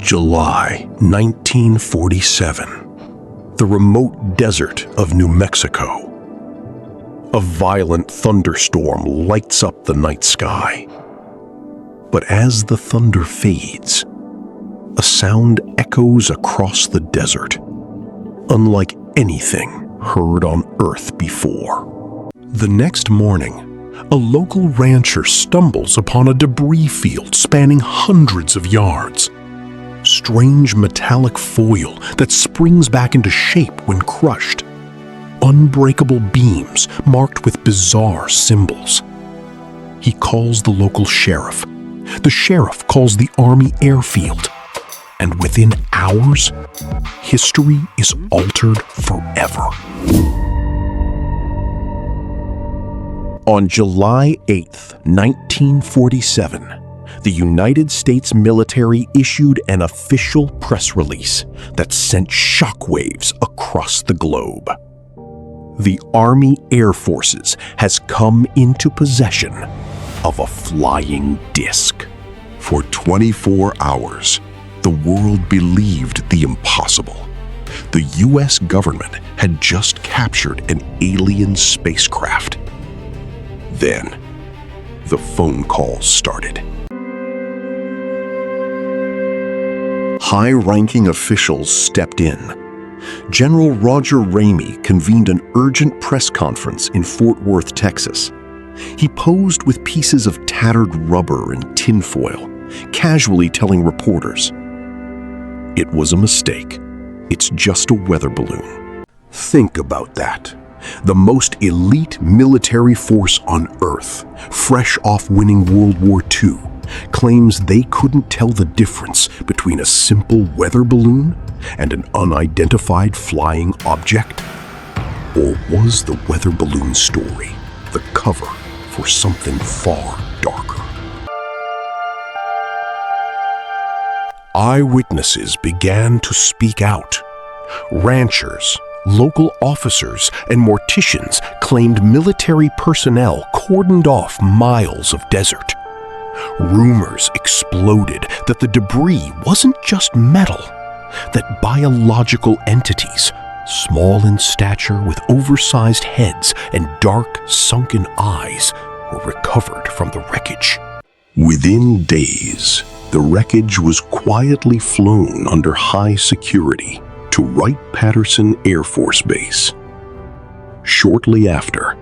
July 1947. The remote desert of New Mexico. A violent thunderstorm lights up the night sky. But as the thunder fades, a sound echoes across the desert, unlike anything heard on Earth before. The next morning, a local rancher stumbles upon a debris field spanning hundreds of yards. Strange metallic foil that springs back into shape when crushed. Unbreakable beams marked with bizarre symbols. He calls the local sheriff. The sheriff calls the Army airfield. And within hours, history is altered forever. On July 8, 1947, the United States military issued an official press release that sent shockwaves across the globe. The Army Air Forces has come into possession of a flying disc. For 24 hours, the world believed the impossible. The U.S. government had just captured an alien spacecraft. Then, the phone calls started. High-ranking officials stepped in. General Roger Ramey convened an urgent press conference in Fort Worth, Texas. He posed with pieces of tattered rubber and tinfoil, casually telling reporters, "It was a mistake. It's just a weather balloon." Think about that. The most elite military force on Earth, fresh off winning World War II, claims they couldn't tell the difference between a simple weather balloon and an unidentified flying object? Or was the weather balloon story the cover for something far darker? Eyewitnesses began to speak out. Ranchers, local officers, and morticians claimed military personnel cordoned off miles of desert. Rumors exploded that the debris wasn't just metal, that biological entities, small in stature with oversized heads and dark, sunken eyes, were recovered from the wreckage. Within days, the wreckage was quietly flown under high security to Wright-Patterson Air Force Base. Shortly after,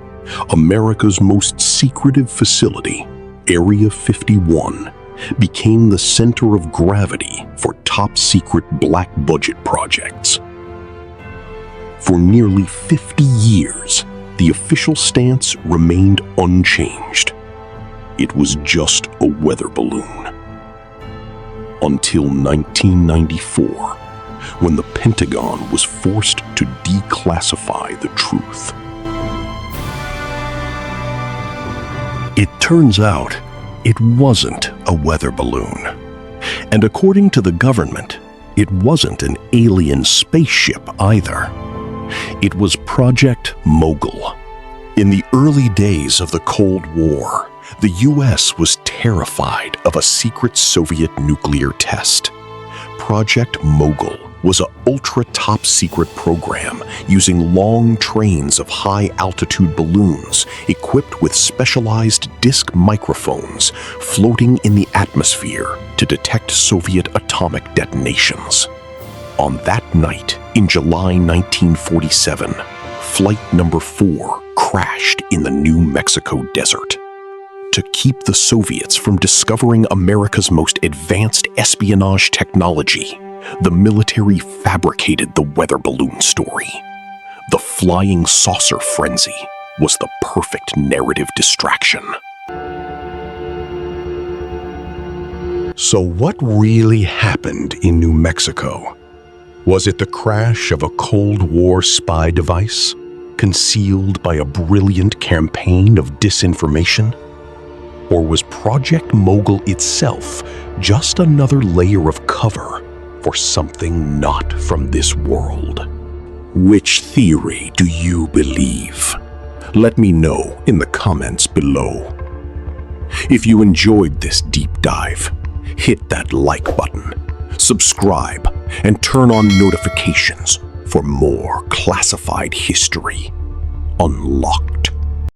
America's most secretive facility, Area 51, became the center of gravity for top-secret black-budget projects. For nearly 50 years, the official stance remained unchanged. It was just a weather balloon. Until 1994, when the Pentagon was forced to declassify the truth. It turns out it wasn't a weather balloon. And according to the government, it wasn't an alien spaceship either. It was Project Mogul. In the early days of the Cold War, the U.S. was terrified of a secret Soviet nuclear test. Project Mogul was an ultra-top-secret program using long trains of high-altitude balloons equipped with specialized disc microphones floating in the atmosphere to detect Soviet atomic detonations. On that night, in July 1947, Flight number 4 crashed in the New Mexico desert. To keep the Soviets from discovering America's most advanced espionage technology, the military fabricated the weather balloon story. The flying saucer frenzy was the perfect narrative distraction. So what really happened in New Mexico? Was it the crash of a Cold War spy device, concealed by a brilliant campaign of disinformation? Or was Project Mogul itself just another layer of cover for something not from this world? Which theory do you believe? Let me know in the comments below. If you enjoyed this deep dive, hit that like button. subscribe, and turn on notifications for more classified history unlocked.